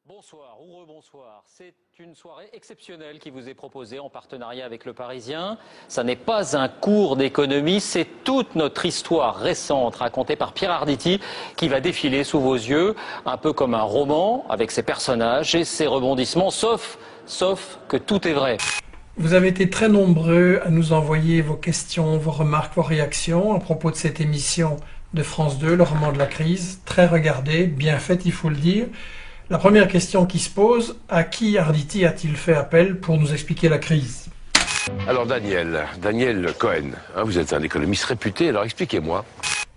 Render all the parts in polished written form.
Bonsoir ou rebonsoir, c'est une soirée exceptionnelle qui vous est proposée en partenariat avec Le Parisien. Ça n'est pas un cours d'économie, c'est toute notre histoire récente racontée par Pierre Arditi qui va défiler sous vos yeux, un peu comme un roman avec ses personnages et ses rebondissements, sauf que tout est vrai. Vous avez été très nombreux à nous envoyer vos questions, vos remarques, vos réactions à propos de cette émission de France 2, le roman de la crise. Très regardé, bien fait, il faut le dire. La première question qui se pose, à qui Arditi a-t-il fait appel pour nous expliquer la crise? Alors Daniel Cohen, vous êtes un économiste réputé, alors expliquez-moi.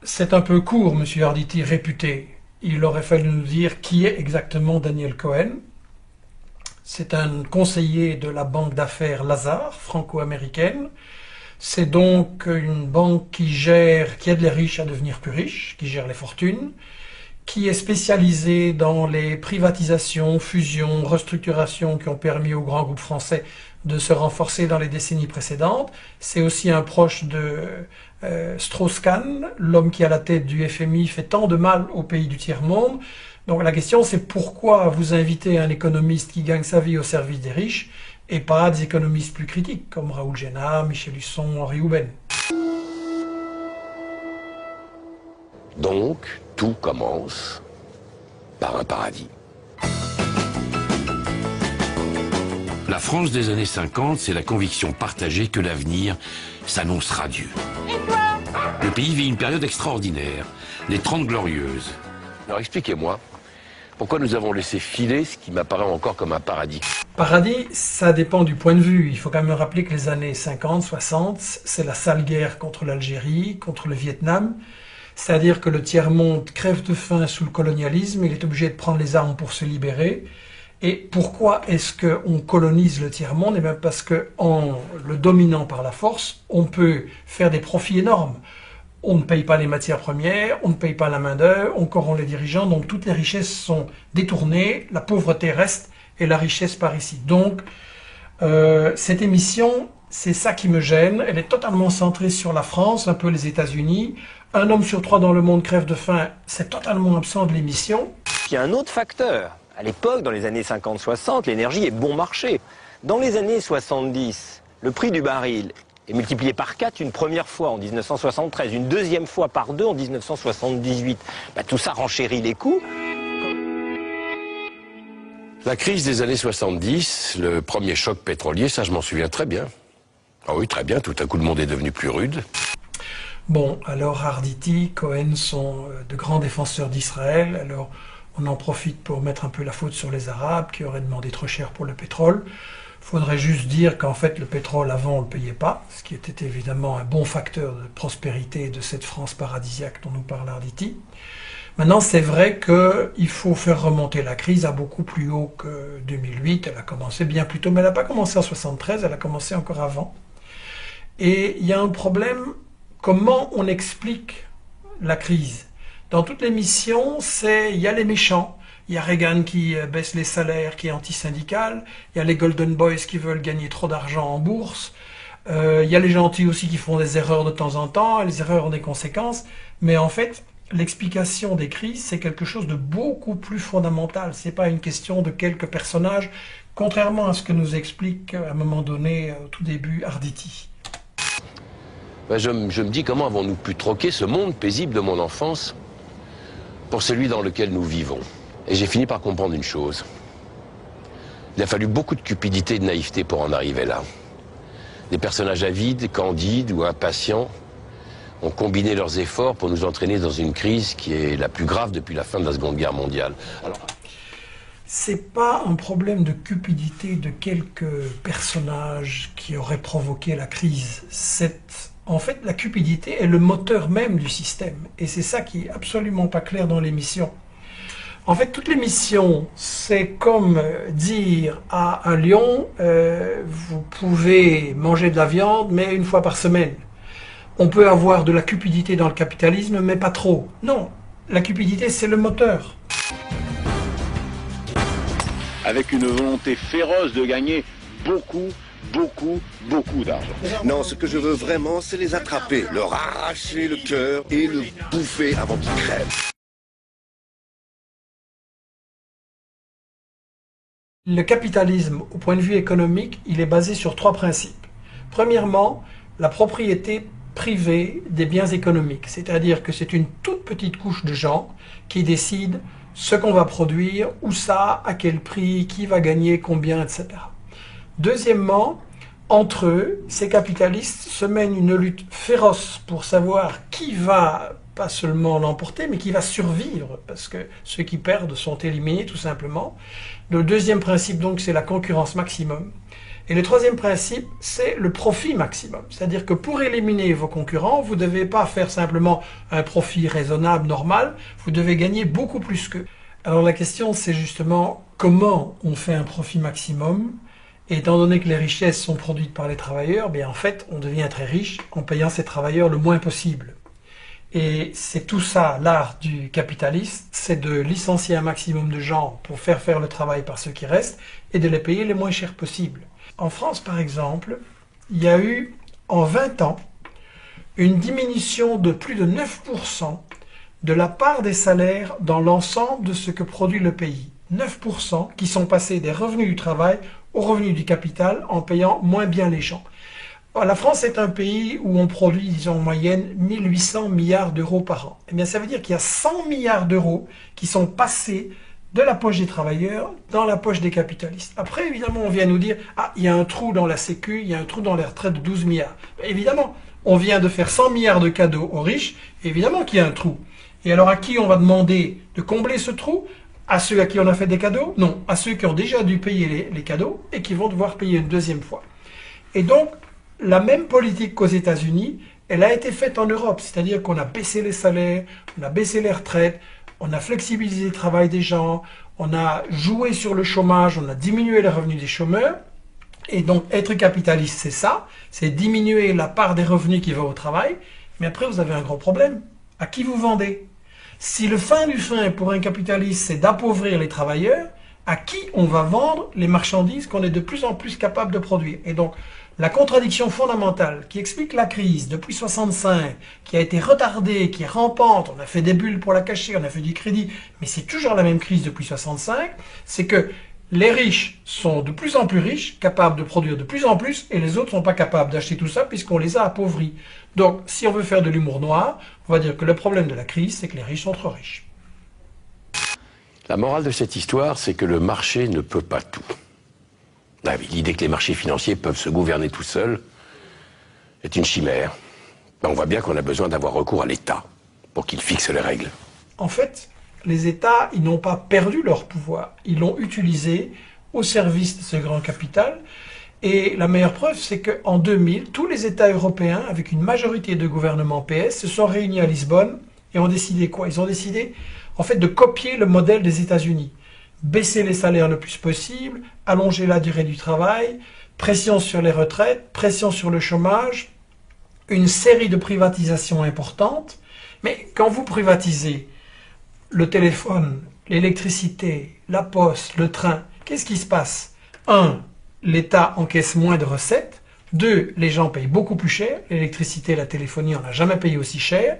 C'est un peu court, monsieur Arditi, réputé. Il aurait fallu nous dire qui est exactement Daniel Cohen. C'est un conseiller de la banque d'affaires Lazard, franco-américaine. C'est donc une banque qui aide les riches à devenir plus riches, qui gère les fortunes, qui est spécialisée dans les privatisations, fusions, restructurations qui ont permis aux grands groupes français de se renforcer dans les décennies précédentes. C'est aussi un proche de Strauss-Kahn, l'homme qui à la tête du FMI fait tant de mal aux pays du tiers-monde. Donc la question c'est pourquoi vous invitez un économiste qui gagne sa vie au service des riches et pas des économistes plus critiques comme Raoul Génard, Michel Husson, Henri Houben. Donc, tout commence par un paradis. La France des années 50, c'est la conviction partagée que l'avenir s'annonce radieux. Le pays vit une période extraordinaire, les 30 Glorieuses. Alors expliquez-moi, pourquoi nous avons laissé filer ce qui m'apparaît encore comme un paradis? Paradis, ça dépend du point de vue. Il faut quand même rappeler que les années 50, 60, c'est la sale guerre contre l'Algérie, contre le Vietnam. C'est-à-dire que le tiers-monde crève de faim sous le colonialisme, il est obligé de prendre les armes pour se libérer. Et pourquoi est-ce qu'on colonise le tiers-monde? Eh bien parce qu'en le dominant par la force, on peut faire des profits énormes. On ne paye pas les matières premières, on ne paye pas la main-d'œuvre, on corrompt les dirigeants, donc toutes les richesses sont détournées, la pauvreté reste et la richesse part ici. Donc, cette émission, c'est ça qui me gêne. Elle est totalement centrée sur la France, un peu les États-Unis. Un homme sur 3 dans le monde crève de faim, c'est totalement absent de l'émission. Il y a un autre facteur. À l'époque, dans les années 50-60, l'énergie est bon marché. Dans les années 70, le prix du baril est multiplié par 4 une première fois en 1973, une deuxième fois par 2 en 1978. Tout ça renchérit les coûts. La crise des années 70, le premier choc pétrolier, ça je m'en souviens très bien. Ah oui, très bien, tout à coup le monde est devenu plus rude. Bon, alors Arditi, Cohen sont de grands défenseurs d'Israël, alors on en profite pour mettre un peu la faute sur les Arabes qui auraient demandé trop cher pour le pétrole. Il faudrait juste dire qu'en fait le pétrole avant on ne le payait pas, ce qui était évidemment un bon facteur de prospérité de cette France paradisiaque dont nous parle Arditi. Maintenant c'est vrai qu'il faut faire remonter la crise à beaucoup plus haut que 2008, elle a commencé bien plus tôt, mais elle n'a pas commencé en 73, elle a commencé encore avant. Et il y a un problème. Comment on explique la crise? Dans toutes les missions, il y a les méchants. Il y a Reagan qui baisse les salaires, qui est anti-syndical. Il y a les Golden Boys qui veulent gagner trop d'argent en bourse. Il y a les gentils aussi qui font des erreurs de temps en temps. Et les erreurs ont des conséquences. Mais en fait, l'explication des crises, c'est quelque chose de beaucoup plus fondamental. C'est pas une question de quelques personnages, contrairement à ce que nous explique à un moment donné, au tout début, Arditi. Je me dis comment avons-nous pu troquer ce monde paisible de mon enfance pour celui dans lequel nous vivons. Et j'ai fini par comprendre une chose. Il a fallu beaucoup de cupidité et de naïveté pour en arriver là. Des personnages avides, candides ou impatients ont combiné leurs efforts pour nous entraîner dans une crise qui est la plus grave depuis la fin de la Seconde Guerre mondiale. C'est pas un problème de cupidité de quelques personnages qui auraient provoqué la crise. En fait, la cupidité est le moteur même du système. Et c'est ça qui est absolument pas clair dans l'émission. En fait, toute l'émission, c'est comme dire à un lion, vous pouvez manger de la viande, mais une fois par semaine. On peut avoir de la cupidité dans le capitalisme, mais pas trop. Non, la cupidité, c'est le moteur. Avec une volonté féroce de gagner beaucoup d'argent. Non, ce que je veux vraiment, c'est les attraper, leur arracher le cœur et le bouffer avant qu'ils crèvent. Le capitalisme, au point de vue économique, il est basé sur 3 principes. Premièrement, la propriété privée des biens économiques, c'est-à-dire que c'est une toute petite couche de gens qui décident ce qu'on va produire, où ça, à quel prix, qui va gagner, combien, etc. Deuxièmement, entre eux, ces capitalistes se mènent une lutte féroce pour savoir qui va pas seulement l'emporter, mais qui va survivre, parce que ceux qui perdent sont éliminés tout simplement. Le deuxième principe, donc, c'est la concurrence maximum. Et le troisième principe, c'est le profit maximum. C'est-à-dire que pour éliminer vos concurrents, vous ne devez pas faire simplement un profit raisonnable, normal, vous devez gagner beaucoup plus qu'eux. Alors la question, c'est justement comment on fait un profit maximum. Et étant donné que les richesses sont produites par les travailleurs, bien en fait, on devient très riche en payant ces travailleurs le moins possible. Et c'est tout ça, l'art du capitaliste, c'est de licencier un maximum de gens pour faire le travail par ceux qui restent et de les payer les moins chers possible. En France, par exemple, il y a eu, en 20 ans, une diminution de plus de 9% de la part des salaires dans l'ensemble de ce que produit le pays. 9% qui sont passés des revenus du travail aux revenus du capital en payant moins bien les gens. La France est un pays où on produit, disons en moyenne, 1800 milliards d'euros par an. Eh bien, ça veut dire qu'il y a 100 milliards d'euros qui sont passés de la poche des travailleurs dans la poche des capitalistes. Après, évidemment, on vient nous dire « Ah, il y a un trou dans la Sécu, il y a un trou dans les retraites de 12 milliards. » Évidemment, on vient de faire 100 milliards de cadeaux aux riches, évidemment qu'il y a un trou. Et alors, à qui on va demander de combler ce trou? À ceux à qui on a fait des cadeaux? Non, à ceux qui ont déjà dû payer les cadeaux et qui vont devoir payer une deuxième fois. Et donc, la même politique qu'aux États-Unis, elle a été faite en Europe, c'est-à-dire qu'on a baissé les salaires, on a baissé les retraites, on a flexibilisé le travail des gens, on a joué sur le chômage, on a diminué les revenus des chômeurs. Et donc, être capitaliste, c'est ça, c'est diminuer la part des revenus qui va au travail. Mais après, vous avez un gros problème. À qui vous vendez? Si le fin du fin pour un capitaliste, c'est d'appauvrir les travailleurs, à qui on va vendre les marchandises qu'on est de plus en plus capable de produire? Et donc, la contradiction fondamentale qui explique la crise depuis 65, qui a été retardée, qui est rampante, on a fait des bulles pour la cacher, on a fait du crédit, mais c'est toujours la même crise depuis 65, c'est que les riches sont de plus en plus riches, capables de produire de plus en plus, et les autres ne sont pas capables d'acheter tout ça puisqu'on les a appauvris. Donc, si on veut faire de l'humour noir, on va dire que le problème de la crise, c'est que les riches sont trop riches. La morale de cette histoire, c'est que le marché ne peut pas tout. Ah oui, l'idée que les marchés financiers peuvent se gouverner tout seuls est une chimère. On voit bien qu'on a besoin d'avoir recours à l'État pour qu'il fixe les règles. En fait, les États, ils n'ont pas perdu leur pouvoir. Ils l'ont utilisé au service de ce grand capital. Et la meilleure preuve, c'est qu'en 2000, tous les États européens, avec une majorité de gouvernements PS, se sont réunis à Lisbonne et ont décidé quoi? Ils ont décidé, en fait, de copier le modèle des États-Unis. Baisser les salaires le plus possible, allonger la durée du travail, pression sur les retraites, pression sur le chômage, une série de privatisations importantes. Mais quand vous privatisez le téléphone, l'électricité, la poste, le train, qu'est-ce qui se passe? 1. L'État encaisse moins de recettes. 2. Les gens payent beaucoup plus cher. L'électricité, la téléphonie, on n'a jamais payé aussi cher.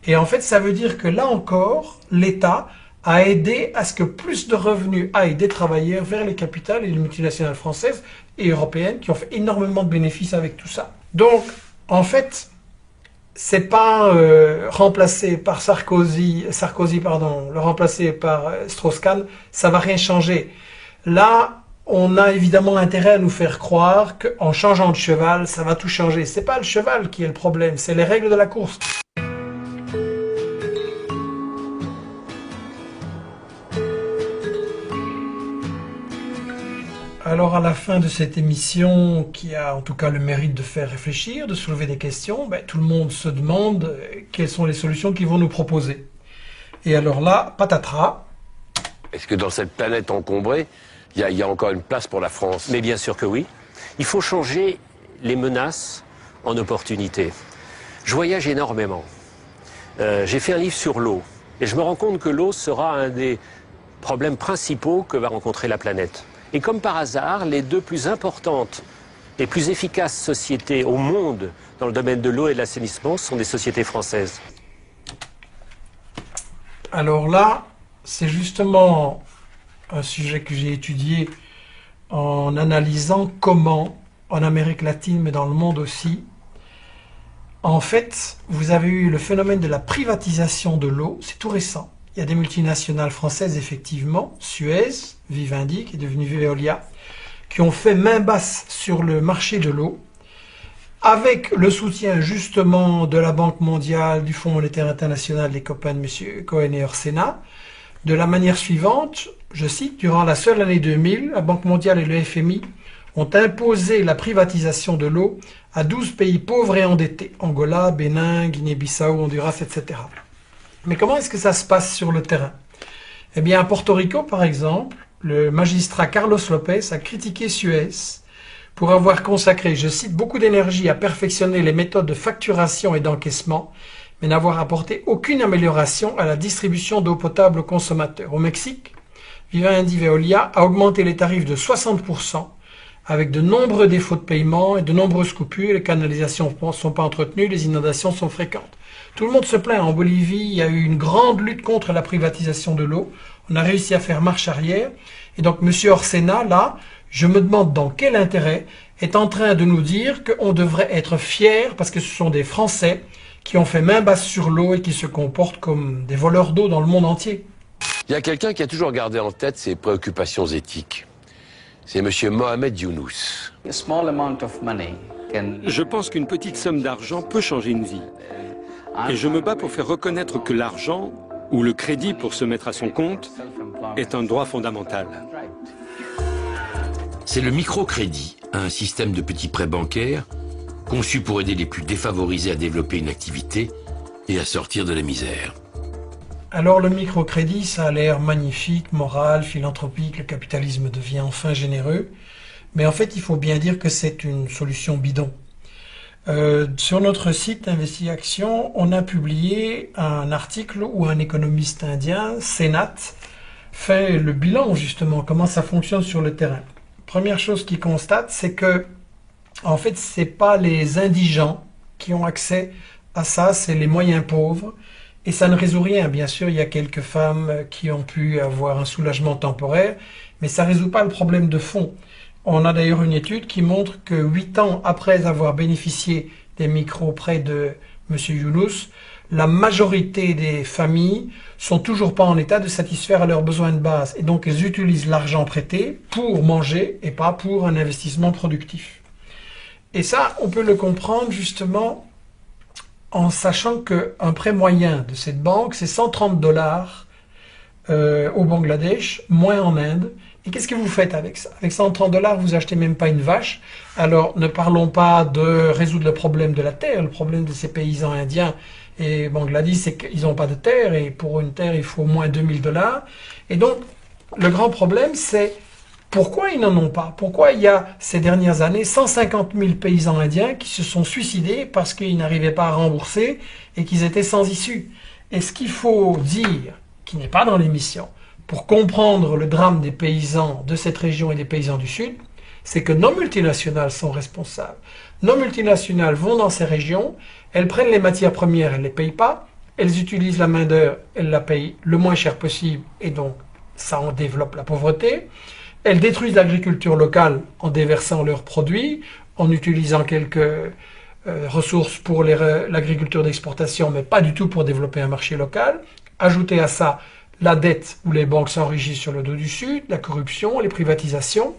Et en fait, ça veut dire que là encore, l'État a aidé à ce que plus de revenus aillent des travailleurs vers les capitales et les multinationales françaises et européennes qui ont fait énormément de bénéfices avec tout ça. Donc, en fait, c'est pas remplacé par le remplacer par Strauss-Kahn, ça va rien changer. Là, on a évidemment intérêt à nous faire croire qu'en changeant de cheval, ça va tout changer. C'est pas le cheval qui est le problème, c'est les règles de la course. Alors à la fin de cette émission, qui a en tout cas le mérite de faire réfléchir, de soulever des questions, tout le monde se demande quelles sont les solutions qu'ils vont nous proposer. Et alors là, patatras. Est-ce que dans cette planète encombrée, il y a encore une place pour la France? Mais bien sûr que oui. Il faut changer les menaces en opportunités. Je voyage énormément. J'ai fait un livre sur l'eau. Et je me rends compte que l'eau sera un des problèmes principaux que va rencontrer la planète. Et comme par hasard, les deux plus importantes et plus efficaces sociétés au monde dans le domaine de l'eau et de l'assainissement sont des sociétés françaises. Alors là, c'est justement un sujet que j'ai étudié en analysant comment, en Amérique latine, mais dans le monde aussi, en fait, vous avez eu le phénomène de la privatisation de l'eau, c'est tout récent. Il y a des multinationales françaises, effectivement, Suez, Vivendi, qui est devenu Veolia, qui ont fait main basse sur le marché de l'eau, avec le soutien justement de la Banque mondiale, du Fonds monétaire international, des copains de M. Cohen et Orsena, de la manière suivante, je cite, durant la seule année 2000, la Banque mondiale et le FMI ont imposé la privatisation de l'eau à 12 pays pauvres et endettés, Angola, Bénin, Guinée-Bissau, Honduras, etc. Mais comment est-ce que ça se passe sur le terrain? Eh bien, à Porto Rico, par exemple, le magistrat Carlos Lopez a critiqué Suez pour avoir consacré, je cite, beaucoup d'énergie à perfectionner les méthodes de facturation et d'encaissement, mais n'avoir apporté aucune amélioration à la distribution d'eau potable aux consommateurs. Au Mexique, Vivendi Veolia a augmenté les tarifs de 60%, avec de nombreux défauts de paiement et de nombreuses coupures. Les canalisations ne sont pas entretenues, les inondations sont fréquentes. Tout le monde se plaint. En Bolivie, il y a eu une grande lutte contre la privatisation de l'eau. On a réussi à faire marche arrière. Et donc, M. Orsena, là, je me demande dans quel intérêt est en train de nous dire qu'on devrait être fiers parce que ce sont des Français qui ont fait main basse sur l'eau et qui se comportent comme des voleurs d'eau dans le monde entier. Il y a quelqu'un qui a toujours gardé en tête ses préoccupations éthiques. C'est M. Mohamed Younous. Je pense qu'une petite somme d'argent peut changer une vie. Et je me bats pour faire reconnaître que l'argent, ou le crédit pour se mettre à son compte, est un droit fondamental. C'est le microcrédit, un système de petits prêts bancaires conçu pour aider les plus défavorisés à développer une activité et à sortir de la misère. Alors le microcrédit, ça a l'air magnifique, moral, philanthropique, le capitalisme devient enfin généreux. Mais en fait, il faut bien dire que c'est une solution bidon. Sur notre site Investigation, on a publié un article où un économiste indien, Senath, fait le bilan justement, comment ça fonctionne sur le terrain. Première chose qu'il constate, c'est que en fait, c'est pas les indigents qui ont accès à ça, c'est les moyens pauvres. Et ça ne résout rien. Bien sûr, il y a quelques femmes qui ont pu avoir un soulagement temporaire, mais ça ne résout pas le problème de fond. On a d'ailleurs une étude qui montre que 8 ans après avoir bénéficié des micro-prêts de M. Younous, la majorité des familles sont toujours pas en état de satisfaire à leurs besoins de base. Et donc, elles utilisent l'argent prêté pour manger et pas pour un investissement productif. Et ça, on peut le comprendre justement en sachant qu'un prêt moyen de cette banque, c'est 130 $ au Bangladesh, moins en Inde. Et qu'est-ce que vous faites avec ça? Avec 130 $, vous achetez même pas une vache. Alors, ne parlons pas de résoudre le problème de la terre. Le problème de ces paysans indiens et Bangladesh, c'est qu'ils n'ont pas de terre. Et pour une terre, il faut au moins 2000 $. Et donc, le grand problème, c'est pourquoi ils n'en ont pas? Pourquoi il y a, ces dernières années, 150 000 paysans indiens qui se sont suicidés parce qu'ils n'arrivaient pas à rembourser et qu'ils étaient sans issue? Et ce qu'il faut dire, qui n'est pas dans l'émission, pour comprendre le drame des paysans de cette région et des paysans du Sud, c'est que nos multinationales sont responsables. Nos multinationales vont dans ces régions, elles prennent les matières premières, elles ne les payent pas, elles utilisent la main-d'œuvre, elles la payent le moins cher possible, et donc ça en développe la pauvreté. Elles détruisent l'agriculture locale en déversant leurs produits, en utilisant quelques ressources pour l'agriculture d'exportation, mais pas du tout pour développer un marché local. Ajoutez à ça la dette où les banques s'enrichissent sur le dos du Sud, la corruption, les privatisations.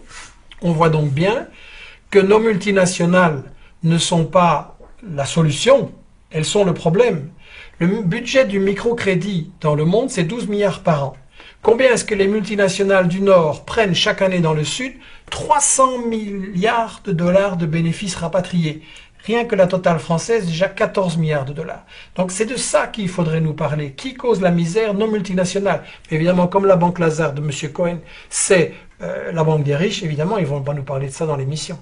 On voit donc bien que nos multinationales ne sont pas la solution, elles sont le problème. Le budget du microcrédit dans le monde, c'est 12 milliards par an. Combien est-ce que les multinationales du Nord prennent chaque année dans le Sud? 300 milliards de dollars de bénéfices rapatriés. Rien que la totale française, déjà 14 milliards de dollars. Donc c'est de ça qu'il faudrait nous parler. Qui cause la misère? Nos multinationales. Évidemment, comme la banque Lazare de M. Cohen, c'est la banque des riches, évidemment, ils vont pas nous parler de ça dans l'émission.